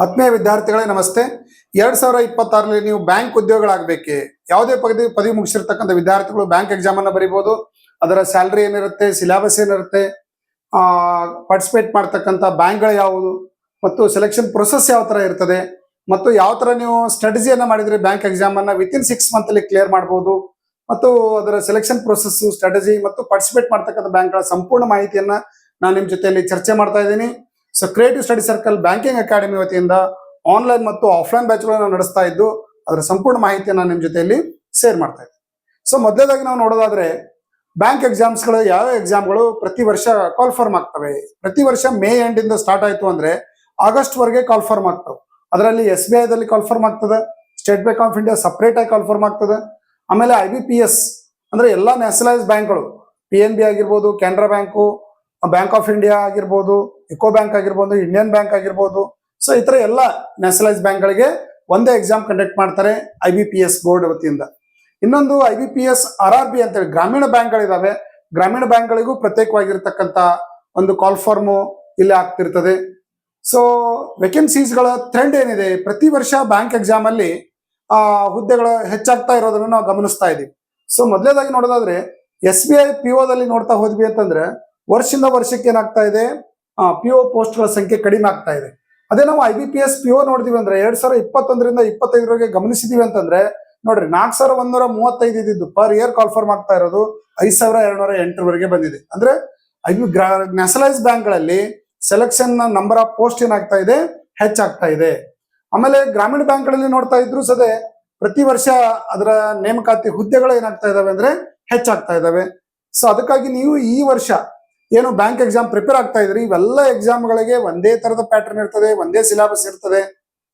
ಆತ್ಮೀಯ ವಿದ್ಯಾರ್ಥಿಗಳೇ ನಮಸ್ತೆ. 2026ರಲ್ಲಿ ನೀವು ಬ್ಯಾಂಕ್ ಉದ್ಯೋಗಿಗಳಾಗಬೇಕೆ, ಯಾವುದೇ ಪದವಿ ಮುಗಿಸಿರ್ತಕ್ಕಂಥ ವಿದ್ಯಾರ್ಥಿಗಳು ಬ್ಯಾಂಕ್ ಎಕ್ಸಾಮ್ ಅನ್ನ ಬರೀಬಹುದು. ಅದರ ಸ್ಯಾಲರಿ ಏನಿರುತ್ತೆ, ಸಿಲೆಬಸ್ ಏನಿರುತ್ತೆ, ಪಾರ್ಟಿಸಿಪೇಟ್ ಮಾಡ್ತಕ್ಕಂಥ ಬ್ಯಾಂಕ್ಗಳು ಯಾವುದು ಮತ್ತು ಸೆಲೆಕ್ಷನ್ ಪ್ರೊಸೆಸ್ ಯಾವ ತರ ಇರ್ತದೆ ಮತ್ತು ಯಾವ ತರ ನೀವು ಸ್ಟ್ರಾಟಜಿಯನ್ನ ಮಾಡಿದ್ರೆ ಬ್ಯಾಂಕ್ ಎಕ್ಸಾಮ್ ಅನ್ನ ವಿತಿನ್ 6 ಮಂತ್ ಅಲ್ಲಿ ಕ್ಲಿಯರ್ ಮಾಡಬಹುದು ಮತ್ತು ಅದರ ಸೆಲೆಕ್ಷನ್ ಪ್ರೊಸೆಸ್, ಸ್ಟ್ರಾಟಜಿ ಮತ್ತು ಪಾರ್ಟಿಸಿಪೇಟ್ ಮಾಡ್ತಕ್ಕಂಥ ಬ್ಯಾಂಕ್ಗಳ ಸಂಪೂರ್ಣ ಮಾಹಿತಿಯನ್ನ ನಾನು ನಿಮ್ಮ ಜೊತೆಯಲ್ಲಿ ಚರ್ಚೆ ಮಾಡ್ತಾ ಇದ್ದೀನಿ. So creative study circle banking academy ವತಿಯಿಂದ ಆನ್ಲೈನ್ ಮತ್ತು ಆಫ್ಲೈನ್ ಬ್ಯಾಚ್ಗಳನ್ನು ನಡೆಸ್ತಾ ಇದ್ದು ಅದರ ಸಂಪೂರ್ಣ ಮಾಹಿತಿಯನ್ನು ನಿಮ್ಮ ಜೊತೆಯಲ್ಲಿ ಶೇರ್ ಮಾಡ್ತಾ ಇದ್ದೀನಿ. ಸೊ ಮೊದಲೇದಾಗಿ ನಾವು ನೋಡೋದಾದ್ರೆ ಬ್ಯಾಂಕ್ ಎಕ್ಸಾಮ್ಸ್ಗಳು ಯಾವ ಎಕ್ಸಾಮ್ಗಳು ಪ್ರತಿ ವರ್ಷ ಕಾಲ್ಫರ್ಮ್ ಆಗ್ತವೆ. ಪ್ರತಿ ವರ್ಷ ಮೇ ಎಂಡ್ ಇಂದ ಸ್ಟಾರ್ಟ್ ಆಯ್ತು ಅಂದ್ರೆ ಆಗಸ್ಟ್ ವರೆಗೆ ಕಾಲ್ಫರ್ಮ್ ಆಗ್ತವೆ. ಅದರಲ್ಲಿ SBI ದಲ್ಲಿ ಕಾಲ್ಫರ್ಮ್ ಆಗ್ತದೆ, state bank of India separate ಆಗಿ ಕಾಲ್ಫರ್ಮ್ ಆಗ್ತದೆ. ಆಮೇಲೆ IBPS ಅಂದ್ರೆ ಎಲ್ಲಾ ನ್ಯಾಷನಲೈಸ್ ಬ್ಯಾಂಕ್ಗಳು, PNB ಆಗಿರ್ಬೋದು, Canara bank, bank of India ಆಗಿರ್ಬೋದು, ಯುಕೋ ಬ್ಯಾಂಕ್ ಆಗಿರ್ಬೋದು, ಇಂಡಿಯನ್ ಬ್ಯಾಂಕ್ ಆಗಿರ್ಬೋದು. ಸೊ ಈ ತರ ಎಲ್ಲ ನ್ಯಾಷನಲೈಸ್ ಬ್ಯಾಂಕ್ಗಳಿಗೆ ಒಂದೇ ಎಕ್ಸಾಮ್ ಕಂಡಕ್ಟ್ ಮಾಡ್ತಾರೆ IBPS ಬೋರ್ಡ್ ವತಿಯಿಂದ. ಇನ್ನೊಂದು IBPS RRB ಅಂತೇಳಿ ಗ್ರಾಮೀಣ ಬ್ಯಾಂಕ್ಗಳಿದಾವೆ. ಗ್ರಾಮೀಣ ಬ್ಯಾಂಕ್ಗಳಿಗೂ ಪ್ರತ್ಯೇಕವಾಗಿರ್ತಕ್ಕಂಥ ಒಂದು ಕಾಲ್ ಫಾರ್ಮ್ ಇಲ್ಲಿ ಆಗ್ತಿರ್ತದೆ. ಸೊ ವೇಕೆನ್ಸೀಸ್ಗಳ ಟ್ರೆಂಡ್ ಏನಿದೆ, ಪ್ರತಿ ವರ್ಷ ಬ್ಯಾಂಕ್ ಎಕ್ಸಾಮ್ ಅಲ್ಲಿ ಹುದ್ದೆಗಳು ಹೆಚ್ಚಾಗ್ತಾ ಇರೋದನ್ನ ನಾವು ಗಮನಿಸ್ತಾ ಇದೀವಿ. ಸೊ ಮೊದಲೇದಾಗಿ ನೋಡೋದಾದ್ರೆ SBI PO ದಲ್ಲಿ ನೋಡ್ತಾ ಹೋದ್ವಿ ಅಂತಂದ್ರೆ ವರ್ಷದಿಂದ ವರ್ಷಕ್ಕೆ ಏನಾಗ್ತಾ ಇದೆ, PO ಪೋಸ್ಟ್ಗಳ ಸಂಖ್ಯೆ ಕಡಿಮೆ ಆಗ್ತಾ ಇದೆ. ಅದೇ ನಾವು IBPS PO ನೋಡಿದೀವಿ ಅಂದ್ರೆ 2021ರಿಂದ 25ರವರೆಗೆ ಗಮನಿಸಿದೀವಿ ಅಂತಂದ್ರೆ ನೋಡ್ರಿ 4135 ಇದ್ದಿದ್ದು ಪರ್ ಇಯರ್ ಕಾಲ್ಫರ್ಮ್ ಆಗ್ತಾ ಇರೋದು 5208ರವರೆಗೆ ಬಂದಿದೆ. ಅಂದ್ರೆ ನ್ಯಾಷನಲೈಸ್ ಬ್ಯಾಂಕ್ಗಳಲ್ಲಿ ಸೆಲೆಕ್ಷನ್ ನಂಬರ್ ಆಫ್ ಪೋಸ್ಟ್ ಏನಾಗ್ತಾ ಇದೆ, ಹೆಚ್ಚಾಗ್ತಾ ಇದೆ. ಆಮೇಲೆ ಗ್ರಾಮೀಣ ಬ್ಯಾಂಕ್ಗಳಲ್ಲಿ ನೋಡ್ತಾ ಇದ್ರು ಸದೇ ಪ್ರತಿ ವರ್ಷ ಅದರ ನೇಮಕಾತಿ ಹುದ್ದೆಗಳು ಏನಾಗ್ತಾ ಇದಾವೆ ಅಂದ್ರೆ ಹೆಚ್ಚಾಗ್ತಾ ಇದಾವೆ. ಸೊ ಅದಕ್ಕಾಗಿ ನೀವು ಈ ವರ್ಷ ಏನು ಬ್ಯಾಂಕ್ ಎಕ್ಸಾಮ್ ಪ್ರಿಪೇರ್ ಆಗ್ತಾ ಇದ್ರಿ, ಇವೆಲ್ಲ ಎಕ್ಸಾಮ್ಗಳಿಗೆ ಒಂದೇ ತರದ ಪ್ಯಾಟರ್ನ್ ಇರ್ತದೆ, ಒಂದೇ ಸಿಲೆಬಸ್ ಇರ್ತದೆ.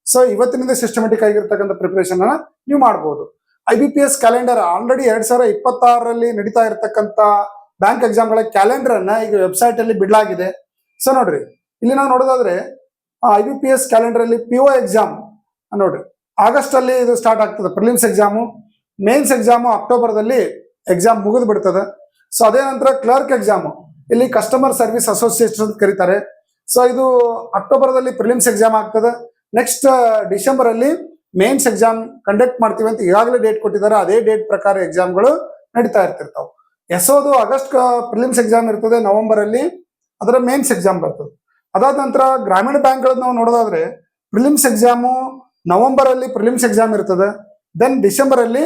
ಸೊ ಇವತ್ತಿನಿಂದ ಸಿಸ್ಟಮೆಟಿಕ್ ಆಗಿರ್ತಕ್ಕಂಥ ಪ್ರಿಪರೇಷನ್ ಅನ್ನ ನೀವು ಮಾಡಬಹುದು. IBPS ಕ್ಯಾಲೆಂಡರ್ ಆಲ್ರೆಡಿ 2026ರಲ್ಲಿ ನಡೀತಾ ಇರತಕ್ಕಂತ ಬ್ಯಾಂಕ್ ಎಕ್ಸಾಮ್ಗಳ ಕ್ಯಾಲೆಂಡರ್ ಅನ್ನ ಈಗ ವೆಬ್ಸೈಟ್ ಅಲ್ಲಿ ಬಿಡಲಾಗಿದೆ. ಸೊ ನೋಡ್ರಿ, ಇಲ್ಲಿ ನಾವು ನೋಡೋದಾದ್ರೆ IBPS ಕ್ಯಾಲೆಂಡರ್ ಅಲ್ಲಿ PO ಎಕ್ಸಾಮ್ ನೋಡ್ರಿ ಆಗಸ್ಟ್ ಅಲ್ಲಿ ಇದು ಸ್ಟಾರ್ಟ್ ಆಗ್ತದೆ. ಪ್ರಿಲಿಮ್ಸ್ ಎಕ್ಸಾಮು, ಮೇನ್ಸ್ ಎಕ್ಸಾಮು ಅಕ್ಟೋಬರ್ದಲ್ಲಿ ಎಕ್ಸಾಮ್ ಮುಗಿದು ಬಿಡ್ತದೆ. ಸೊ ಅದೇ ನಂತರ ಕ್ಲರ್ಕ್ ಎಕ್ಸಾಮು, ಇಲ್ಲಿ ಕಸ್ಟಮರ್ ಸರ್ವಿಸ್ ಅಸೋಸಿಯೇಷನ್ ಅಂತ ಕರೀತಾರೆ. ಸೊ ಇದು ಅಕ್ಟೋಬರ್ದಲ್ಲಿ ಪ್ರಿಲಿಮ್ಸ್ ಎಕ್ಸಾಮ್ ಆಗ್ತದೆ. ನೆಕ್ಸ್ಟ್ ಡಿಸೆಂಬರ್ ಅಲ್ಲಿ ಮೇನ್ಸ್ ಎಕ್ಸಾಮ್ ಕಂಡಕ್ಟ್ ಮಾಡ್ತೀವಿ ಅಂತ ಈಗಾಗಲೇ ಡೇಟ್ ಕೊಟ್ಟಿದ್ದಾರೆ. ಅದೇ ಡೇಟ್ ಪ್ರಕಾರ ಎಕ್ಸಾಮ್ಗಳು ನಡೀತಾ ಇರ್ತಿರ್ತಾವೆ. ಎಸೋದು ಆಗಸ್ಟ್ ಪ್ರಿಲಿಮ್ಸ್ ಎಕ್ಸಾಮ್ ಇರ್ತದೆ, ನವೆಂಬರ್ ಅಲ್ಲಿ ಅದರ ಮೇನ್ಸ್ ಎಕ್ಸಾಮ್ ಬರ್ತದೆ. ಅದಾದ ನಂತರ ಗ್ರಾಮೀಣ ಬ್ಯಾಂಕ್ಗಳನ್ನ ನಾವು ನೋಡೋದಾದ್ರೆ ಪ್ರಿಲಿಮ್ಸ್ ಎಕ್ಸಾಮು ನವೆಂಬರ್ ಅಲ್ಲಿ ಪ್ರಿಲಿಮ್ಸ್ ಎಕ್ಸಾಮ್ ಇರ್ತದೆ, ದೆನ್ ಡಿಸೆಂಬರ್ ಅಲ್ಲಿ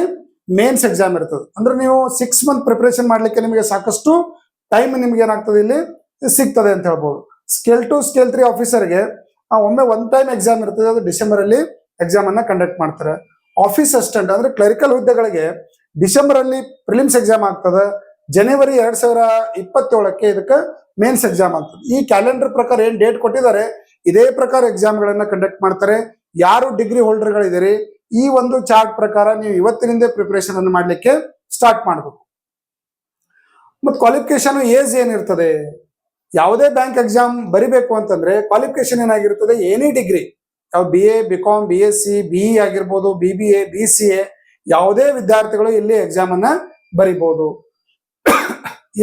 ಮೇನ್ಸ್ ಎಕ್ಸಾಮ್ ಇರ್ತದೆ. ಅಂದ್ರೆ ನೀವು 6 ಮಂತ್ ಪ್ರಿಪರೇಷನ್ ಮಾಡ್ಲಿಕ್ಕೆ ನಿಮಗೆ ಸಾಕಷ್ಟು ಟೈಮ್ ನಿಮ್ಗೆ ಏನಾಗ್ತದೆ ಇಲ್ಲಿ ಸಿಗ್ತದೆ ಅಂತ ಹೇಳ್ಬೋದು. ಸ್ಕೇಲ್ 2 ಸ್ಕೇಲ್ 3 ಆಫೀಸರ್ಗೆ ಒಮ್ಮೆ ಒನ್ ಟೈಮ್ ಎಕ್ಸಾಮ್ ಇರ್ತದೆ, ಅದು ಡಿಸೆಂಬರ್ ಅಲ್ಲಿ ಎಕ್ಸಾಮ್ ಅನ್ನ ಕಂಡಕ್ಟ್ ಮಾಡ್ತಾರೆ. ಆಫೀಸ್ ಅಸಿಸ್ಟೆಂಟ್ ಅಂದ್ರೆ ಕ್ಲರಿಕಲ್ ಹುದ್ದೆಗಳಿಗೆ ಡಿಸೆಂಬರ್ ಅಲ್ಲಿ ಪ್ರಿಲಿಮ್ಸ್ ಎಕ್ಸಾಮ್ ಆಗ್ತದೆ, ಜನವರಿ 2027ಕ್ಕೆ ಇದಕ್ಕೆ ಮೇನ್ಸ್ ಎಕ್ಸಾಮ್ ಆಗ್ತದೆ. ಈ ಕ್ಯಾಲೆಂಡರ್ ಪ್ರಕಾರ ಏನ್ ಡೇಟ್ ಕೊಟ್ಟಿದ್ದಾರೆ ಇದೇ ಪ್ರಕಾರ ಎಕ್ಸಾಮ್ಗಳನ್ನ ಕಂಡಕ್ಟ್ ಮಾಡ್ತಾರೆ. ಯಾರು ಡಿಗ್ರಿ ಹೋಲ್ಡರ್ಗಳಿದ್ದೀರಿ ಈ ಒಂದು ಚಾರ್ಟ್ ಪ್ರಕಾರ ನೀವು ಇವತ್ತಿನಿಂದ ಪ್ರಿಪರೇಷನ್ ಅನ್ನು ಮಾಡ್ಲಿಕ್ಕೆ ಸ್ಟಾರ್ಟ್ ಮಾಡಬೇಕು. ಮತ್ತು ಕ್ವಾಲಿಫಿಕೇಶನ್ ಏಜ್ ಏನಿರ್ತದೆ, ಯಾವುದೇ ಬ್ಯಾಂಕ್ ಎಕ್ಸಾಮ್ ಬರಿಬೇಕು ಅಂತಂದ್ರೆ ಕ್ವಾಲಿಫಿಕೇಶನ್ ಏನಾಗಿರ್ತದೆ, ಎನಿ ಡಿಗ್ರಿ, ಯಾವ BA, BCom, BSc, BE ಆಗಿರ್ಬೋದು, BBA, BCA ಯಾವುದೇ ವಿದ್ಯಾರ್ಥಿಗಳು ಇಲ್ಲಿ ಎಕ್ಸಾಮ್ ಅನ್ನ ಬರಿಬಹುದು.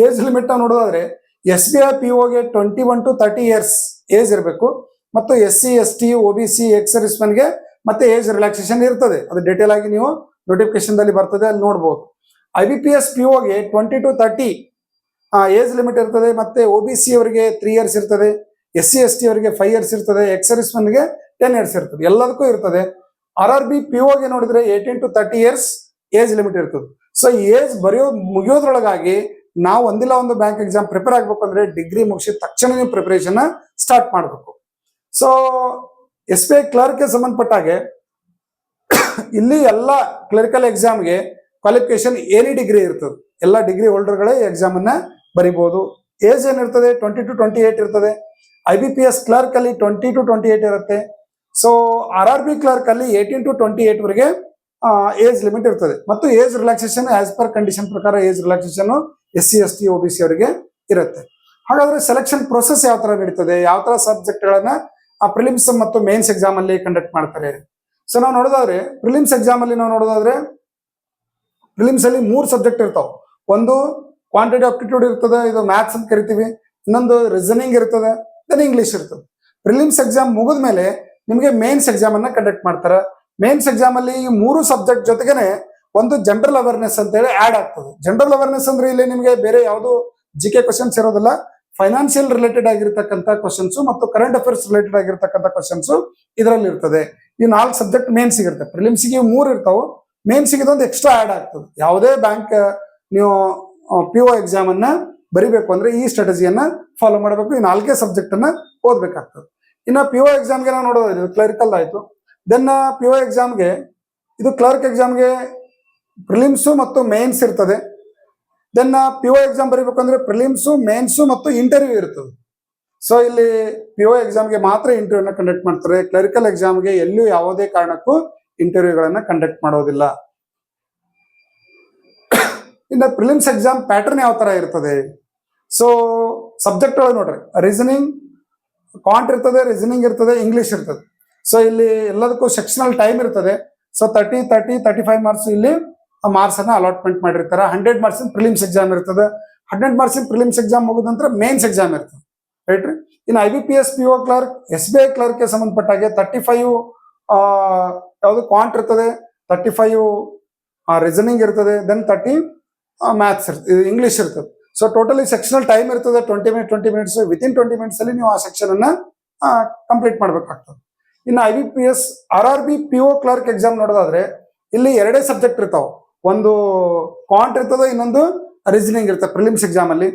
ಏಜ್ ಲಿಮಿಟ್ ನೋಡೋದಾದ್ರೆ SBI POಗೆ 21 to 30 ಇಯರ್ಸ್ ಏಜ್ ಇರಬೇಕು ಮತ್ತು SC, ST, OBC, ಎಕ್ಸ್ ಸರ್ವಿಸ್ಮನ್ಗೆ ಮತ್ತೆ ಏಜ್ ರಿಲ್ಯಾಕ್ಸೇಷನ್ ಇರ್ತದೆ. ಅದು ಡೀಟೇಲ್ ಆಗಿ ನೀವು ನೋಟಿಫಿಕೇಶನ್ ದಲ್ಲಿ ಬರ್ತದೆ, ಅಲ್ಲಿ ನೋಡ್ಬೋದು. IBPS POಗೆ 20 to 30 ಏಜ್ ಲಿಮಿಟ್ ಇರ್ತದೆ. ಮತ್ತೆ OBC ಅವರಿಗೆ 3 ಇಯರ್ಸ್ ಇರ್ತದೆ, SC, ST ಅವರಿಗೆ 5 ಇಯರ್ಸ್ ಇರ್ತದೆ, ಎಕ್ಸ್ ಸರ್ವಿಸ್ಮನ್ಗೆ 10 ಇಯರ್ಸ್ ಇರ್ತದೆ, ಎಲ್ಲದಕ್ಕೂ ಇರ್ತದೆ. RRB POಗೆ ನೋಡಿದ್ರೆ 18 to 30 ಇಯರ್ಸ್ ಏಜ್ ಲಿಮಿಟ್ ಇರ್ತದೆ. ಸೊ ಏಜ್ ಮುಗಿಯೋದ್ರೊಳಗಾಗಿ ನಾವು ಒಂದಿಲ್ಲ ಒಂದು ಬ್ಯಾಂಕ್ ಎಕ್ಸಾಮ್ ಪ್ರಿಪೇರ್ ಆಗ್ಬೇಕು ಅಂದ್ರೆ ಡಿಗ್ರಿ ಮುಗಿಸಿದ ತಕ್ಷಣ ನೀವು ಪ್ರಿಪರೇಷನ್ ಸ್ಟಾರ್ಟ್ ಮಾಡಬೇಕು. ಸೊ SBI ಕ್ಲರ್ಕ್ಗೆ ಸಂಬಂಧಪಟ್ಟಾಗೆ ಇಲ್ಲಿ ಎಲ್ಲ ಕ್ಲರಿಕಲ್ ಎಕ್ಸಾಮ್ಗೆ ಕ್ವಾಲಿಫಿಕೇಶನ್ ಎನಿ ಡಿಗ್ರಿ ಇರ್ತದೆ. ಎಲ್ಲ ಡಿಗ್ರಿ ಹೋಲ್ಡರ್ಗಳೇ ಎಕ್ಸಾಮ್ ಅನ್ನ ಬರಿಬಹುದು. ಏಜ್ ಏನಿರ್ತದೆ 20 to 28 ಇರ್ತದೆ. IBPS ಕ್ಲರ್ಕ್ ಅಲ್ಲಿ 20 to 28 ಇರುತ್ತೆ. ಸೊ RRB ಕ್ಲರ್ಕ್ ಅಲ್ಲಿ 18 to 28 ವರೆಗೆ ಏಜ್ ಲಿಮಿಟ್ ಇರ್ತದೆ. ಮತ್ತು age relaxation as per condition ಪ್ರಕಾರ age relaxation SC, ST, OBC ಅವರಿಗೆ ಇರುತ್ತೆ. ಹಾಗಾದ್ರೆ ಸೆಲೆಕ್ಷನ್ ಪ್ರೊಸೆಸ್ ಯಾವ ತರ ನಡೀತದೆ, ಯಾವ ತರ ಸಬ್ಜೆಕ್ಟ್ ಗಳನ್ನ ಪ್ರಿಲಿಮ್ಸ್ ಮತ್ತು ಮೇನ್ಸ್ ಎಕ್ಸಾಮ್ ಅಲ್ಲಿ ಕಂಡಕ್ಟ್ ಮಾಡ್ತಾರೆ. ಸೊ ನಾವು ನೋಡೋದಾದ್ರೆ ಪ್ರಿಲಿಮ್ಸ್ ಎಕ್ಸಾಮ್ ಅಲ್ಲಿ ನಾವು ನೋಡೋದಾದ್ರೆ ಪ್ರಿಲಿಮ್ಸ್ ಅಲ್ಲಿ 3 ಸಬ್ಜೆಕ್ಟ್ ಇರ್ತಾವೆ. ಒಂದು ಕ್ವಾಂಟಿಟಿ ಆಪ್ಟಿಟ್ಯೂಡ್ ಇರ್ತದೆ, ಇದು ಮ್ಯಾಥ್ಸ್ ಅಂತ ಕರಿತೀವಿ. ಇನ್ನೊಂದು ರೀಸನಿಂಗ್ ಇರ್ತದೆ, ದೆನ್ ಇಂಗ್ಲಿಷ್ ಇರ್ತದೆ. ಪ್ರಿಲಿಮ್ಸ್ ಎಕ್ಸಾಮ್ ಮುಗಿದ ಮೇಲೆ ನಿಮಗೆ ಮೇನ್ಸ್ ಎಕ್ಸಾಮ್ ಅನ್ನ ಕಂಡಕ್ಟ್ ಮಾಡ್ತಾರೆ. ಮೇನ್ಸ್ ಎಕ್ಸಾಮ್ ಅಲ್ಲಿ ಈ 3 ಸಬ್ಜೆಕ್ಟ್ ಜೊತೆಗೇನೆ ಒಂದು ಜನರಲ್ ಅವೇರ್ನೆಸ್ ಅಂತ ಹೇಳಿ ಆಡ್ ಆಗ್ತದೆ. ಜನರಲ್ ಅವೇರ್ನೆಸ್ ಅಂದ್ರೆ ಇಲ್ಲಿ ನಿಮಗೆ ಬೇರೆ ಯಾವುದು ಜಿಕೆ ಕ್ವಶನ್ಸ್ ಇರೋದಿಲ್ಲ, ಫೈನಾನ್ಷಿಯಲ್ ರಿಲೇಟೆಡ್ ಆಗಿರ್ತಕ್ಕಂಥ ಕ್ವಶನ್ಸ್ ಮತ್ತು ಕರೆಂಟ್ ಅಫೇರ್ಸ್ ರಿಲೇಟೆಡ್ ಆಗಿರ್ತಕ್ಕಂಥ ಕ್ವಶನ್ಸ್ ಇದರಲ್ಲಿ ಇರ್ತದೆ. ಈ 4 ಸಬ್ಜೆಕ್ಟ್ ಮೇನ್ಸ್ ಇರುತ್ತೆ. ಪ್ರಿಲಿಮ್ಸ್ಗೆ 3 ಇರ್ತಾವೆ, ಮೇನ್ಸ್ಗೆ ಇದೊಂದು ಎಕ್ಸ್ಟ್ರಾ ಆಡ್ ಆಗ್ತದೆ. ಯಾವುದೇ ಬ್ಯಾಂಕ್ ನೀವು PO ಎಕ್ಸಾಮ್ ಅನ್ನ ಬರಿಬೇಕು ಅಂದ್ರೆ ಈ ಸ್ಟ್ರಾಟಜಿಯನ್ನ ಫಾಲೋ ಮಾಡಬೇಕು. ಈ 4 ಸಬ್ಜೆಕ್ಟ್ ಅನ್ನ ಓದ್ಬೇಕಾಗ್ತದೆ. ಇನ್ನು PO ಎಕ್ಸಾಮ್ಗೆ ನಾವು ನೋಡೋದು ಕ್ಲರಿಕಲ್ ಆಯ್ತು. ದೆನ್ PO ಎಕ್ಸಾಮ್ಗೆ ಇದು ಕ್ಲರ್ಕ್ ಎಕ್ಸಾಮ್ಗೆ ಪ್ರಿಲಿಮ್ಸು ಮತ್ತು ಮೇನ್ಸ್ ಇರ್ತದೆ. ದೆನ್ PO ಎಕ್ಸಾಮ್ ಬರೀಬೇಕಂದ್ರೆ ಪ್ರಿಲಿಮ್ಸು, ಮೇನ್ಸು ಮತ್ತು ಇಂಟರ್ವ್ಯೂ ಇರ್ತದೆ. ಸೊ ಇಲ್ಲಿ PO ಎಕ್ಸಾಮ್ಗೆ ಮಾತ್ರ ಇಂಟರ್ವ್ಯೂನ ಕಂಡಕ್ಟ್ ಮಾಡ್ತಾರೆ. ಕ್ಲರಿಕಲ್ ಎಕ್ಸಾಮ್ಗೆ ಎಲ್ಲೂ ಯಾವುದೇ ಕಾರಣಕ್ಕೂ ಇಂಟರ್ವ್ಯೂಗಳನ್ನ ಕಂಡಕ್ಟ್ ಮಾಡೋದಿಲ್ಲ. ಇನ್ನು ಪ್ರಿಲಿಮ್ಸ್ ಎಕ್ಸಾಮ್ ಪ್ಯಾಟರ್ನ್ ಯಾವ ತರ ಇರ್ತದೆ? ಸೊ ಸಬ್ಜೆಕ್ಟ್ ಒಳಗೆ ನೋಡ್ರಿ, ರೀಸನಿಂಗ್ ಕ್ವಾಂಟ್ ಇರ್ತದೆ, ರೀಸನಿಂಗ್ ಇರ್ತದೆ, ಇಂಗ್ಲಿಷ್ ಇರ್ತದೆ. ಸೊ ಇಲ್ಲಿ ಎಲ್ಲದಕ್ಕೂ ಸೆಕ್ಷನಲ್ ಟೈಮ್ ಇರ್ತದೆ. ಸೊ 35 ಮಾರ್ಕ್ಸ್ ಇಲ್ಲಿ ಮಾರ್ಕ್ಸ್ ಅನ್ನ ಅಲಾಟ್ಮೆಂಟ್ ಮಾಡಿರ್ತಾರೆ. 100 ಮಾರ್ಕ್ಸ್ ಪ್ರಿಲಿಮ್ಸ್ ಎಕ್ಸಾಮ್ ಇರ್ತದೆ. 100 ಮಾರ್ಕ್ಸ್ ಪ್ರಿಲಿಮ್ಸ್ ಎಕ್ಸಾಮ್ ಮುಗಿದ ನಂತರ ಮೇನ್ಸ್ ಎಕ್ಸಾಮ್ ಇರ್ತದೆ, ರೈಟ್ ರೀ. ಇನ್ನು IBPS PO ಕ್ಲರ್ಕ್, SBI ಕ್ಲರ್ಕ್ಗೆ ಸಂಬಂಧಪಟ್ಟಾಗೆ 35 ಯಾವುದು ಕ್ವಾಂಟ್ ಇರ್ತದೆ, 35 ರೀಸನಿಂಗ್ ಇರ್ತದೆ, ದೆನ್ 30 ಮ್ಯಾಥ್ಸ್ ಇರ್ತದೆ, ಇಂಗ್ಲಿಷ್ ಇರ್ತದೆ. ಸೊ ಟೋಟಲಿ ಸೆಕ್ಷನಲ್ ಟೈಮ್ ಇರ್ತದೆ 20 ಮಿನಿಟ್ಸ್. ವಿತಿನ್ 20 ಮಿನಿಟ್ಸ್ ಅಲ್ಲಿ ನೀವು ಆ ಸೆಕ್ಷನ್ ಅನ್ನ ಕಂಪ್ಲೀಟ್ ಮಾಡ್ಬೇಕಾಗ್ತದೆ. ಇನ್ನು IBPS RRB PO clerk exam ನೋಡೋದಾದ್ರೆ ಇಲ್ಲಿ 2 ಸಬ್ಜೆಕ್ಟ್ ಇರ್ತಾವೆ. ಒಂದು ಕ್ವಾಂಟ್ ಇರ್ತದೆ, ಇನ್ನೊಂದು ರೀಸನಿಂಗ್ ಇರ್ತದೆ ಪ್ರಿಲಿಮ್ಸ್ ಎಕ್ಸಾಮ್ ಅಲ್ಲಿ.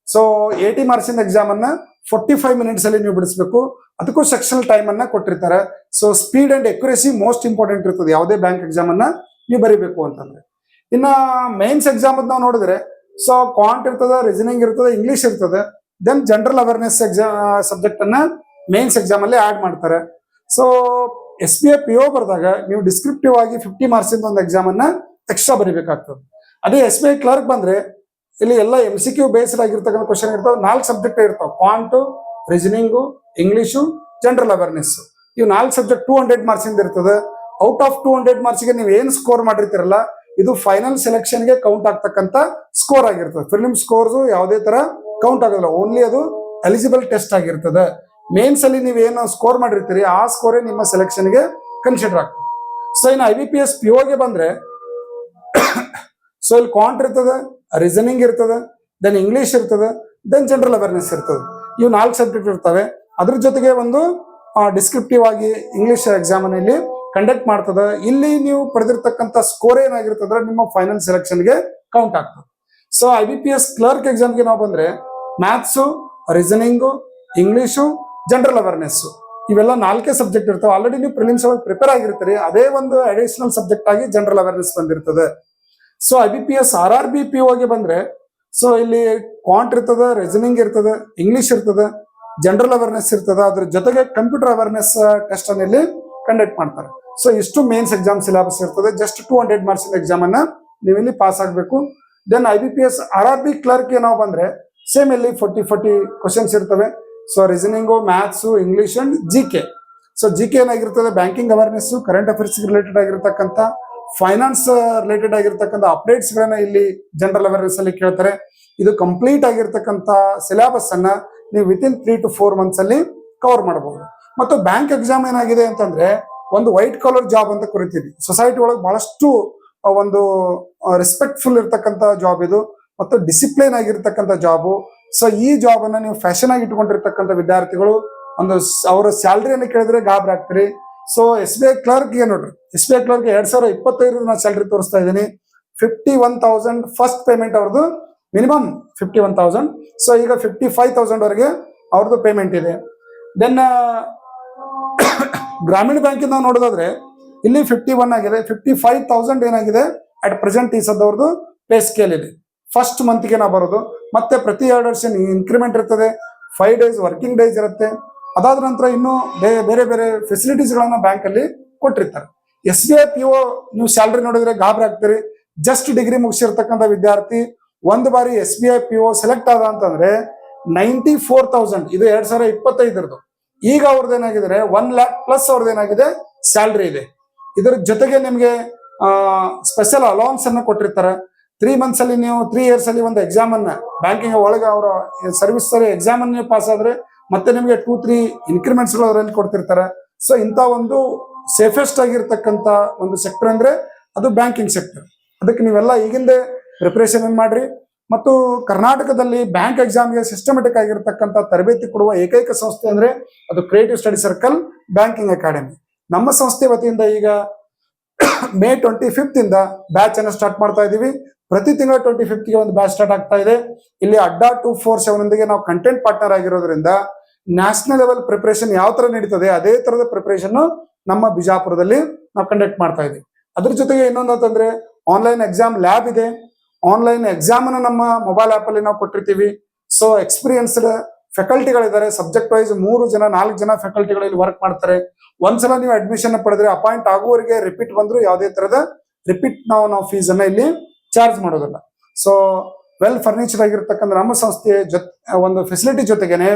ಸೊ 80 ಮಾರ್ಕ್ಸ್ ಎಕ್ಸಾಮ್ ಅನ್ನ 45 ಮಿನಿಟ್ಸ್ ಅಲ್ಲಿ ನೀವು ಬಿಡಿಸಬೇಕು. ಅದಕ್ಕೂ ಸೆಕ್ಷನಲ್ ಟೈಮ್ ಅನ್ನ ಕೊಟ್ಟಿರ್ತಾರೆ. So speed and accuracy most important ಇರ್ತದೆ ಯಾವುದೇ ಬ್ಯಾಂಕ್ ಎಕ್ಸಾಮ್ ಅನ್ನ ನೀವು ಬರೀಬೇಕು ಅಂತಂದ್ರೆ. ಇನ್ನ ಮೇನ್ಸ್ ಎಕ್ಸಾಮ್ ನಾವು ನೋಡಿದ್ರೆ ಸೊ ಕ್ವಾಂಟ್ ಇರ್ತದೆ, ರೀಸನಿಂಗ್ ಇರ್ತದೆ, ಇಂಗ್ಲಿಷ್ ಇರ್ತದೆ, then general awareness exam subject ಅನ್ನ ಮೇನ್ಸ್ ಎಕ್ಸಾಮ್ ಅಲ್ಲಿ ಆಡ್ ಮಾಡ್ತಾರೆ. ಸೊ SBI PO ಬರೆದಾಗ ನೀವು ಡಿಸ್ಕ್ರಿಪ್ಟಿವ್ ಆಗಿ 50 ಮಾರ್ಕ್ಸ್ ಒಂದು ಎಕ್ಸಾಮ್ ಅನ್ನ ಎಕ್ಸ್ಟ್ರಾ ಬರೀಬೇಕಾಗ್ತದೆ. ಅದೇ SBI ಕ್ಲರ್ಕ್ ಬಂದ್ರೆ ಇಲ್ಲಿ ಎಲ್ಲ MCQ ಬೇಸ್ಡ್ ಆಗಿರ್ತಕ್ಕಂಥ ಕ್ವಶನ್ ಇರ್ತಾವೆ. 4 ಸಬ್ಜೆಕ್ಟ್ ಇರ್ತಾವೆ, ಕ್ವಾಂಟು, ರೀಸನಿಂಗು, ಇಂಗ್ಲಿಷು, ಜನರಲ್ ಅವೇರ್ನೆಸ್. ಇವು 4 ಸಬ್ಜೆಕ್ಟ್ 200 ಮಾರ್ಕ್ಸ್ ಇಂದ ಇರ್ತದೆ. ಔಟ್ ಆಫ್ 200 ಮಾರ್ಕ್ಸ್ಗೆ ನೀವು ಏನ್ ಸ್ಕೋರ್ ಮಾಡಿರ್ತೀರಲ್ಲ ಇದು ಫೈನಲ್ ಸೆಲೆಕ್ಷನ್ಗೆ ಕೌಂಟ್ ಆಗ್ತಕ್ಕಂಥ ಸ್ಕೋರ್ ಆಗಿರ್ತದೆ. ಫಿಲ್ಮ್ ಸ್ಕೋರ್ಸ್ ಯಾವುದೇ ತರ ಕೌಂಟ್ ಆಗೋದಿಲ್ಲ, ಓನ್ಲಿ ಅದು ಎಲಿಜಿಬಲ್ ಟೆಸ್ಟ್ ಆಗಿರ್ತದೆ. ಮೇನ್ಸ್ ಅಲ್ಲಿ ನೀವು ಏನು ಸ್ಕೋರ್ ಮಾಡಿರ್ತೀರಿ ಆ ಸ್ಕೋರೇ ನಿಮ್ಮ ಸೆಲೆಕ್ಷನ್ಗೆ ಕನ್ಸಿಡರ್ ಆಗ್ತದೆ. ಸೊ ಇನ್ನು IBPS PO ಗೆ ಬಂದ್ರೆ ಸೊ ಇಲ್ಲಿ ಕ್ವಾಂಟ್ ಇರ್ತದೆ, ರೀಸನಿಂಗ್ ಇರ್ತದೆ, ದೆನ್ ಇಂಗ್ಲಿಷ್ ಇರ್ತದೆ, ದೆನ್ ಜನರಲ್ ಅವೇರ್ನೆಸ್ ಇರ್ತದೆ. ಇವು 4 ಸಬ್ಜೆಕ್ಟ್ ಇರ್ತವೆ. ಅದ್ರ ಜೊತೆಗೆ ಒಂದು ಡಿಸ್ಕ್ರಿಪ್ಟಿವ್ ಆಗಿ ಇಂಗ್ಲಿಷ್ ಎಕ್ಸಾಮ್ ಇಲ್ಲಿ ಕಂಡಕ್ಟ್ ಮಾಡ್ತದೆ. ಇಲ್ಲಿ ನೀವು ಪಡೆದಿರ್ತಕ್ಕಂಥ ಸ್ಕೋರ್ ಏನಾಗಿರ್ತದ್ರೆ ನಿಮ್ಮ ಫೈನಲ್ ಸೆಲೆಕ್ಷನ್ಗೆ ಕೌಂಟ್ ಆಗ್ತದೆ. ಸೊ IBPS ಕ್ಲರ್ಕ್ ಎಕ್ಸಾಮ್ಗೆ ನಾವು ಬಂದ್ರೆ maths, reasoning, English, general awareness ಇವೆಲ್ಲ 4 ಸಬ್ಜೆಕ್ಟ್ ಇರ್ತವೆ. ಆಲ್ರೆಡಿ ನೀವು ಪ್ರಿಲಿಮ್ಸ್ ಒಳಗೆ ಪ್ರಿಪೇರ್ ಆಗಿರ್ತೀರಿ, ಅದೇ ಒಂದು ಅಡಿಷನಲ್ ಸಬ್ಜೆಕ್ಟ್ ಆಗಿ ಜನರಲ್ ಅವೇರ್ನೆಸ್ ಬಂದಿರ್ತದೆ. ಸೊ IBPS RRB PO ಗೆ ಬಂದ್ರೆ ಸೊ ಇಲ್ಲಿ ಕ್ವಾಂಟ್ ಇರ್ತದೆ, ರೀಸನಿಂಗ್ ಇರ್ತದೆ, ಇಂಗ್ಲಿಷ್ ಇರ್ತದೆ, ಜನರಲ್ ಅವೇರ್ನೆಸ್ ಇರ್ತದೆ, ಅದ್ರ ಜೊತೆಗೆ ಕಂಪ್ಯೂಟರ್ ಅವೇರ್ನೆಸ್ ಟೆಸ್ಟ್ ಅನ್ನ ಇಲ್ಲಿ ಕಂಡಕ್ಟ್ ಮಾಡ್ತಾರೆ. ಸೊ ಇಷ್ಟು ಮೇನ್ಸ್ ಎಕ್ಸಾಮ್ ಸಿಲೆಬಸ್ ಇರ್ತದೆ. ಜಸ್ಟ್ 200 ಮಾರ್ಕ್ಸ್ ಎಕ್ಸಾಮ್ ಅನ್ನ ನೀವು ಇಲ್ಲಿ ಪಾಸ್ ಆಗಬೇಕು. ದೆನ್ IBPS RRB ಕ್ಲರ್ಕ್ ನಾವು ಬಂದ್ರೆ ಸೇಮ್ ಇಲ್ಲಿ 40 ಕ್ವಶನ್ಸ್ ಇರ್ತವೆ. So reasoning, maths, English and GK. So GK ಏನಾಗಿರ್ತದೆ banking awareness, current affairs related ಆಗಿರ್ತಕ್ಕಂಥ, ಫೈನಾನ್ಸ್ ರಿಲೇಟೆಡ್ ಆಗಿರ್ತಕ್ಕಂಥ ಅಪ್ಡೇಟ್ಸ್ ಗಳನ್ನ ಇಲ್ಲಿ ಜನರಲ್ ಅವೇರ್ನೆಸ್ ಅಲ್ಲಿ ಕೇಳ್ತಾರೆ. ಇದು ಕಂಪ್ಲೀಟ್ ಆಗಿರ್ತಕ್ಕಂಥ ಸಿಲೆಬಸ್ ಅನ್ನ ನೀವು ವಿತಿನ್ 3 to 4 ಮಂತ್ಸ್ ಅಲ್ಲಿ ಕವರ್ ಮಾಡಬಹುದು. ಮತ್ತು ಬ್ಯಾಂಕ್ ಎಕ್ಸಾಮ್ ಏನಾಗಿದೆ ಅಂತಂದ್ರೆ ಒಂದು ವೈಟ್ ಕಾಲರ್ ಜಾಬ್ ಅಂತ ಕರಿತೀವಿ. ಸೊಸೈಟಿ ಒಳಗೆ ಬಹಳಷ್ಟು ಒಂದು ರೆಸ್ಪೆಕ್ಟ್ಫುಲ್ ಇರ್ತಕ್ಕಂಥ ಜಾಬ್ ಇದು, ಮತ್ತು ಡಿಸಿಪ್ಲಿನ್ ಆಗಿರ್ತಕ್ಕಂಥ ಜಾಬು. ಸೊ ಈ ಜಾಬ್ ಅನ್ನ ನೀವು ಫ್ಯಾಷನ್ ಆಗಿ ಇಟ್ಕೊಂಡಿರ್ತಕ್ಕಂಥ ವಿದ್ಯಾರ್ಥಿಗಳು ಒಂದು ಅವರ ಸ್ಯಾಲರಿಯನ್ನು ಕೇಳಿದ್ರೆ ಗಾಬರಿ ಆಗ್ತೀರಿ. ಸೊ SBI ಕ್ಲರ್ಕ್ ನೋಡ್ರಿ, SBI ಕ್ಲರ್ಕ್ 2025 ನಾನು ಸ್ಯಾಲರಿ ತೋರಿಸ್ತಾ ಇದ್ದೀನಿ. 51,000 ಫಸ್ಟ್ ಪೇಮೆಂಟ್ ಅವ್ರದ್ದು, ಮಿನಿಮಮ್ 51,000. ಸೊ ಈಗ 55,000 ವರೆಗೆ ಅವ್ರದ್ದು ಪೇಮೆಂಟ್ ಇದೆ. ದೆನ್ ಗ್ರಾಮೀಣ ಬ್ಯಾಂಕಿಂದ ನಾವು ನೋಡೋದಾದ್ರೆ ಇಲ್ಲಿ 51 ಆಗಿದೆ. 55,000 ಏನಾಗಿದೆ ಅಟ್ ಪ್ರೆಸೆಂಟ್ ಈ ಸದ್ದವ್ರದ್ದು ಪೇ ಸ್ಕೇಲ್ ಇದೆ. ಫಸ್ಟ್ ಮಂತ್ಗೆ ನಾವು ಬರೋದು, ಮತ್ತೆ ಪ್ರತಿ 2 ವರ್ಷ ಇನ್ಕ್ರಿಮೆಂಟ್ ಇರ್ತದೆ, 5 ಡೇಸ್ ವರ್ಕಿಂಗ್ ಡೇಸ್ ಇರುತ್ತೆ. ಅದಾದ ನಂತರ ಇನ್ನು ಬೇರೆ ಬೇರೆ ಫೆಸಿಲಿಟೀಸ್ ಗಳನ್ನ ಬ್ಯಾಂಕ್ ಅಲ್ಲಿ ಕೊಟ್ಟಿರ್ತಾರೆ. SBI PO ನೀವು ಸ್ಯಾಲರಿ ನೋಡಿದ್ರೆ ಗಾಬರಿ ಆಗ್ತೀರಿ. ಜಸ್ಟ್ ಡಿಗ್ರಿ ಮುಗಿಸಿರ್ತಕ್ಕಂಥ ವಿದ್ಯಾರ್ಥಿ ಒಂದು ಬಾರಿ SBI PO ಸೆಲೆಕ್ಟ್ ಆದ ಅಂತಂದ್ರೆ 94,000, ಇದು 2025 ಈಗ ಅವ್ರದ್ದು ಏನಾಗಿದ್ರೆ 1 lakh ಪ್ಲಸ್ ಅವ್ರದ್ದು ಏನಾಗಿದೆ ಸ್ಯಾಲರಿ ಇದೆ. ಇದರ ಜೊತೆಗೆ ನಿಮ್ಗೆ ಸ್ಪೆಷಲ್ ಅಲೌನ್ಸ್ ಅನ್ನ ಕೊಟ್ಟಿರ್ತಾರೆ. 3 ಮಂತ್ಸ್ ಅಲ್ಲಿ ನೀವು 3 ಇಯರ್ಸ್ ಅಲ್ಲಿ ಒಂದು ಎಕ್ಸಾಮ್ ಅನ್ನ ಬ್ಯಾಂಕಿಂಗ್ ಒಳಗೆ ಅವರ ಸರ್ವಿಸ್ ಎಕ್ಸಾಮ್ ಅನ್ನ ಪಾಸ್ ಆದ್ರೆ ಮತ್ತೆ ನಿಮಗೆ 2-3 ಇನ್ಕ್ರಿಮೆಂಟ್ಸ್ ಅವರಲ್ಲಿ ಕೊಡ್ತಿರ್ತಾರೆ. ಸೊ ಇಂಥ ಒಂದು ಸೇಫೆಸ್ಟ್ ಆಗಿರ್ತಕ್ಕಂಥ ಒಂದು ಸೆಕ್ಟರ್ ಅಂದ್ರೆ ಅದು ಬ್ಯಾಂಕಿಂಗ್ ಸೆಕ್ಟರ್. ಅದಕ್ಕೆ ನೀವೆಲ್ಲ ಈಗಿಂದೇ ಪ್ರಿಪರೇಷನ್ ಮಾಡ್ರಿ. ಮತ್ತು ಕರ್ನಾಟಕದಲ್ಲಿ ಬ್ಯಾಂಕ್ ಎಕ್ಸಾಮ್ಗೆ ಸಿಸ್ಟಮೆಟಿಕ್ ಆಗಿರ್ತಕ್ಕಂಥ ತರಬೇತಿ ಕೊಡುವ ಏಕೈಕ ಸಂಸ್ಥೆ ಅಂದ್ರೆ ಅದು creative study circle banking academy. ನಮ್ಮ ಸಂಸ್ಥೆ ವತಿಯಿಂದ ಈಗ ಮೇ 25th ಇಂದ ಬ್ಯಾಚ್ ಅನ್ನು ಸ್ಟಾರ್ಟ್ ಮಾಡ್ತಾ ಇದೀವಿ. ಪ್ರತಿ ತಿಂಗಳ 25th ಗೆ ಒಂದು ಬ್ಯಾಚ್ ಸ್ಟಾರ್ಟ್ ಆಗ್ತಾ ಇದೆ. ಇಲ್ಲಿ ಅಡ್ಡಾ 247 ನಾವು ಕಂಟೆಂಟ್ ಪಾರ್ಟ್ನರ್ ಆಗಿರೋದ್ರಿಂದ ನ್ಯಾಷನಲ್ ಲೆವೆಲ್ ಪ್ರಿಪರೇಷನ್ ಯಾವ ತರ ನಡೀತದೆ ಅದೇ ತರದ ಪ್ರಿಪರೇಷನ್ ನಮ್ಮ ಬಿಜಾಪುರದಲ್ಲಿ ನಾವು ಕಂಡಕ್ಟ್ ಮಾಡ್ತಾ ಇದೀವಿ. ಅದ್ರ ಜೊತೆಗೆ ಇನ್ನೊಂದಂತಂದ್ರೆ ಆನ್ಲೈನ್ ಎಕ್ಸಾಮ್ ಲ್ಯಾಬ್ ಇದೆ. ಆನ್ಲೈನ್ ಎಕ್ಸಾಮ್ ಅನ್ನು ನಮ್ಮ ಮೊಬೈಲ್ ಆಪ್ ಅಲ್ಲಿ ನಾವು ಕೊಟ್ಟಿರ್ತೀವಿ. ಸೊ ಎಕ್ಸ್ಪೀರಿಯನ್ಸ್ಡ್ ಫ್ಯಾಕಲ್ಟಿಗಳಿದ್ದಾರೆ. ಸಬ್ಜೆಕ್ಟ್ ವೈಸ್ 3 ಜನ 4 ಜನ ಫ್ಯಾಕಲ್ಟಿಗಳು ಇಲ್ಲಿ ವರ್ಕ್ ಮಾಡ್ತಾರೆ. ಒಂದ್ಸಲ ನೀವು ಅಡ್ಮಿಷನ್ ಪಡೆದ್ರೆ ಅಪಾಯಿಂಟ್ ಆಗುವವರಿಗೆ ರಿಪೀಟ್ ಬಂದ್ರು ಯಾವುದೇ ತರದ ರಿಪೀಟ್ ನಾವು ಫೀಸ್ ಅನ್ನ ಇಲ್ಲಿ ಚಾರ್ಜ್ ಮಾಡೋದಿಲ್ಲ. ಸೊ ವೆಲ್ ಫರ್ನಿಚರ್ ಆಗಿರ್ತಕ್ಕಂಥ ನಮ್ಮ ಸಂಸ್ಥೆಯ ಒಂದು ಫೆಸಿಲಿಟಿ ಜೊತೆಗೇನೆ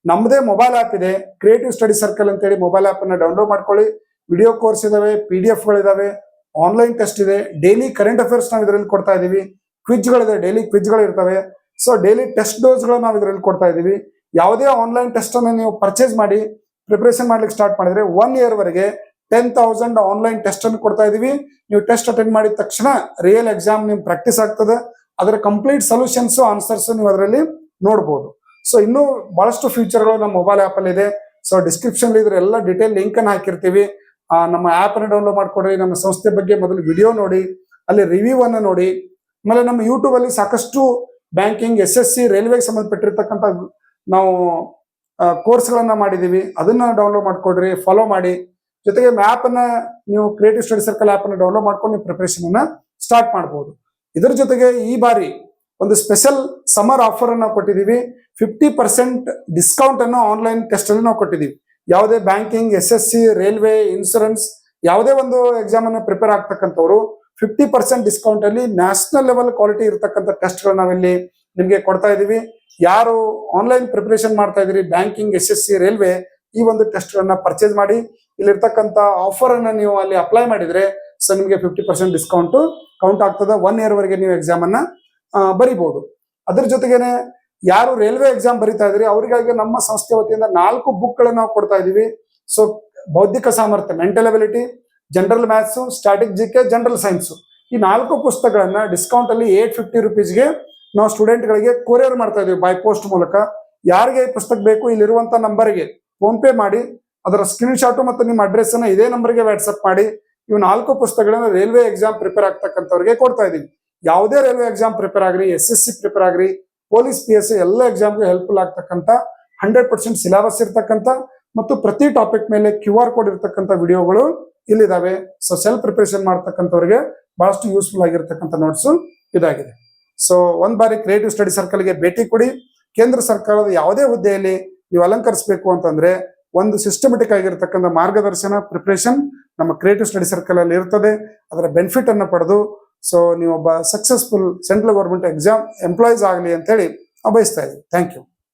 ನಮ್ಮದೇ ಮೊಬೈಲ್ ಆಪ್ ಇದೆ, ಕ್ರಿಯೇಟಿವ್ ಸ್ಟಡಿ ಸರ್ಕಲ್ ಅಂತೇಳಿ ಮೊಬೈಲ್ ಆಪ್ ಅನ್ನ ಡೌನ್ಲೋಡ್ ಮಾಡ್ಕೊಳ್ಳಿ. ವಿಡಿಯೋ ಕೋರ್ಸ್ ಇದಾವೆ, PDF ಗಳಿದಾವೆ, ಆನ್ಲೈನ್ ಟೆಸ್ಟ್ ಇದೆ, ಡೈಲಿ ಕರೆಂಟ್ ಅಫೇರ್ಸ್ ನಾವು ಇದರಲ್ಲಿ ಕೊಡ್ತಾ ಇದೀವಿ, ಕ್ವಿಜ್ಗಳಿದೆ, ಡೈಲಿ ಕ್ವಿಜ್ಗಳು ಇರ್ತವೆ. ಸೊ ಡೈಲಿ ಟೆಸ್ಟ್ ಡೋಸ್ಗಳು ನಾವು ಇದರಲ್ಲಿ ಕೊಡ್ತಾ ಇದೀವಿ. ಯಾವುದೇ ಆನ್ಲೈನ್ ಟೆಸ್ಟ್ ಅನ್ನು ನೀವು ಪರ್ಚೇಸ್ ಮಾಡಿ ಪ್ರಿಪರೇಷನ್ ಮಾಡ್ಲಿಕ್ಕೆ ಸ್ಟಾರ್ಟ್ ಮಾಡಿದ್ರೆ 1 year ವರೆಗೆ 10,000 ಆನ್ಲೈನ್ ಟೆಸ್ಟ್ ಅನ್ನು ಕೊಡ್ತಾ ಇದೀವಿ. ನೀವು ಟೆಸ್ಟ್ ಅಟೆಂಡ್ ಮಾಡಿದ ತಕ್ಷಣ ರಿಯಲ್ ಎಕ್ಸಾಮ್ ನಿಮ್ ಪ್ರಾಕ್ಟೀಸ್ ಆಗ್ತದೆ. ಅದರ ಕಂಪ್ಲೀಟ್ ಸೊಲ್ಯೂಷನ್ಸ್ ಆನ್ಸರ್ಸ್ ನೀವು ಅದರಲ್ಲಿ ನೋಡಬಹುದು. ಸೊ ಇನ್ನೂ ಬಹಳಷ್ಟು ಫ್ಯೂಚರ್ಗಳು ನಮ್ಮ ಮೊಬೈಲ್ ಆಪ್ ಅಲ್ಲಿ ಇದೆ. ಸೊ ಡಿಸ್ಕ್ರಿಪ್ಷನ್ ಇದ್ರ ಎಲ್ಲ ಡೀಟೇಲ್ ಲಿಂಕ್ ಅನ್ನು ಹಾಕಿರ್ತೀವಿ. ನಮ್ಮ ಆಪ್ ಅನ್ನು ಡೌನ್ಲೋಡ್ ಮಾಡ್ಕೊಡ್ರಿ. ನಮ್ಮ ಸಂಸ್ಥೆ ಬಗ್ಗೆ ಮೊದಲು ವಿಡಿಯೋ ನೋಡಿ, ಅಲ್ಲಿ ರಿವ್ಯೂ ಅನ್ನು ನೋಡಿ. ಆಮೇಲೆ ನಮ್ಮ ಯೂಟ್ಯೂಬ್ ಅಲ್ಲಿ ಸಾಕಷ್ಟು ಬ್ಯಾಂಕಿಂಗ್, SSC, ರೈಲ್ವೆಗೆ ಸಂಬಂಧಪಟ್ಟಿರ್ತಕ್ಕಂಥ ನಾವು ಕೋರ್ಸ್ಗಳನ್ನ ಮಾಡಿದೀವಿ. ಅದನ್ನ ಡೌನ್ಲೋಡ್ ಮಾಡ್ಕೊಡ್ರಿ, ಫಾಲೋ ಮಾಡಿ. ಜೊತೆಗೆ ಆಪ್ ಅನ್ನ ನೀವು ಕ್ರಿಯೇಟಿವ್ ಸ್ಟಡಿ ಸರ್ಕಲ್ ಆಪ್ ಅನ್ನ ಡೌನ್ಲೋಡ್ ಮಾಡ್ಕೊಂಡು ನೀವು ಪ್ರಿಪರೇಷನ್ ಅನ್ನ ಸ್ಟಾರ್ಟ್ ಮಾಡಬಹುದು. ಇದರ ಜೊತೆಗೆ ಈ ಬಾರಿ ಒಂದು ಸ್ಪೆಷಲ್ ಸಮರ್ ಆಫರ್ ಅನ್ನ ಕೊಟ್ಟಿದ್ದೀವಿ. 50% ಡಿಸ್ಕೌಂಟ್ ಅನ್ನು ಆನ್ಲೈನ್ ಟೆಸ್ಟ್ ಅಲ್ಲಿ ನಾವು ಕೊಟ್ಟಿದ್ದೀವಿ. ಯಾವುದೇ ಬ್ಯಾಂಕಿಂಗ್, SSC, ರೈಲ್ವೆ, ಇನ್ಶೂರೆನ್ಸ್ ಯಾವುದೇ ಒಂದು ಎಕ್ಸಾಮ್ ಅನ್ನ ಪ್ರಿಪೇರ್ ಆಗ್ತಕ್ಕಂಥವ್ರು 50% ಡಿಸ್ಕೌಂಟ್ ಅಲ್ಲಿ ನ್ಯಾಷನಲ್ ಲೆವೆಲ್ ಕ್ವಾಲಿಟಿ ಇರತಕ್ಕಂಥ ಟೆಸ್ಟ್ ಗಳನ್ನ ನಾವಿಲ್ಲಿ ನಿಮ್ಗೆ ಕೊಡ್ತಾ ಇದೀವಿ. ಯಾರು ಆನ್ಲೈನ್ ಪ್ರಿಪರೇಷನ್ ಮಾಡ್ತಾ ಇದ್ರಿ ಬ್ಯಾಂಕಿಂಗ್, SSC, ರೈಲ್ವೆ, ಈ ಒಂದು ಟೆಸ್ಟ್ ಗಳನ್ನ ಪರ್ಚೇಸ್ ಮಾಡಿ ಇಲ್ಲಿರ್ತಕ್ಕಂಥ ಆಫರ್ ಅನ್ನ ನೀವು ಅಲ್ಲಿ ಅಪ್ಲೈ ಮಾಡಿದ್ರೆ ಸೊ ನಿಮಗೆ 50% ಡಿಸ್ಕೌಂಟ್ ಕೌಂಟ್ ಆಗ್ತದೆ. 1 year ವರೆಗೆ ನೀವು ಎಕ್ಸಾಮ್ ಅನ್ನ ಬರಿಬಹುದು. ಅದ್ರ ಜೊತೆಗೇನೆ ಯಾರು ರೈಲ್ವೆ ಎಕ್ಸಾಮ್ ಬರಿತಾ ಇದ್ರಿ ಅವರಿಗಾಗಿ ನಮ್ಮ ಸಂಸ್ಥೆ ವತಿಯಿಂದ 4 ಬುಕ್ ಗಳನ್ನ ನಾವು ಕೊಡ್ತಾ ಇದೀವಿ. ಸೊ ಬೌದ್ಧಿಕ ಸಾಮರ್ಥ್ಯ, mental ability, general maths, static GK, general science, ಈ 4 ಪುಸ್ತಕಗಳನ್ನ ಡಿಸ್ಕೌಂಟ್ ಅಲ್ಲಿ 850 rupeesಗೆ ನಾವು ಸ್ಟೂಡೆಂಟ್ ಗಳಿಗೆ ಕೊರಿಯರ್ ಮಾಡ್ತಾ ಇದೀವಿ ಬೈ ಪೋಸ್ಟ್ ಮೂಲಕ. ಯಾರಿಗೆ ಈ ಪುಸ್ತಕ ಬೇಕು ಇಲ್ಲಿರುವಂತ ನಂಬರ್ಗೆ ಫೋನ್ ಪೇ ಮಾಡಿ ಅದರ ಸ್ಕ್ರೀನ್ ಶಾಟ್ ಮತ್ತು ನಿಮ್ಮ ಅಡ್ರೆಸ್ ಅನ್ನ ಇದೇ ನಂಬರ್ಗೆ ವಾಟ್ಸ್ಆಪ್ ಮಾಡಿ. ಇವು 4 ಪುಸ್ತಕಗಳನ್ನ ರೈಲ್ವೆ ಎಕ್ಸಾಮ್ ಪ್ರಿಪೇರ್ ಆಗ್ತಕ್ಕಂಥವ್ರಿಗೆ ಕೊಡ್ತಾ ಇದೀವಿ. ಯಾವುದೇ ರೈಲ್ವೆ ಎಕ್ಸಾಮ್ ಪ್ರಿಪೇರ್ ಆಗ್ರಿ, SSC ಪ್ರಿಪೇರ್ ಆಗ್ರಿ, ಪೊಲೀಸ್ PSC ಎಲ್ಲ ಎಕ್ಸಾಮ್ಗೆ ಹೆಲ್ಪ್ಫುಲ್ ಆಗ್ತಕ್ಕಂಥ 100% ಸಿಲೆಬಸ್ ಇರ್ತಕ್ಕಂಥ ಮತ್ತು ಪ್ರತಿ ಟಾಪಿಕ್ ಮೇಲೆ QR ಕೋಡ್ ಇರ್ತಕ್ಕಂಥ ವಿಡಿಯೋಗಳು ಇಲ್ಲಿದಾವೆ. ಸೊ ಸೆಲ್ಫ್ ಪ್ರಿಪರೇಷನ್ ಮಾಡ್ತಕ್ಕಂಥವ್ರಿಗೆ ಬಹಳಷ್ಟು ಯೂಸ್ಫುಲ್ ಆಗಿರ್ತಕ್ಕಂಥ ನೋಟ್ಸ್ ಇದಾಗಿದೆ. ಸೊ ಒಂದ್ ಬಾರಿ ಕ್ರಿಯೇಟಿವ್ ಸ್ಟಡಿ ಸರ್ಕಲ್ಗೆ ಭೇಟಿ ಕೊಡಿ. ಕೇಂದ್ರ ಸರ್ಕಾರದ ಯಾವುದೇ ಹುದ್ದೆಯಲ್ಲಿ ನೀವು ಅಲಂಕರಿಸಬೇಕು ಅಂತಂದ್ರೆ ಒಂದು ಸಿಸ್ಟಮೆಟಿಕ್ ಆಗಿರ್ತಕ್ಕಂಥ ಮಾರ್ಗದರ್ಶನ, ಪ್ರಿಪರೇಷನ್ ನಮ್ಮ ಕ್ರಿಯೇಟಿವ್ ಸ್ಟಡಿ ಸರ್ಕಲ್ ಅಲ್ಲಿ ಇರ್ತದೆ. ಅದರ ಬೆನಿಫಿಟ್ ಅನ್ನು ಪಡೆದು ಸೊ ನೀವೊಬ್ಬ successful central government exam employees ಆಗಲಿ ಅಂತ ಹೇಳಿ ಬಯಸ್ತಾ ಇದ್ದೀವಿ. Thank you.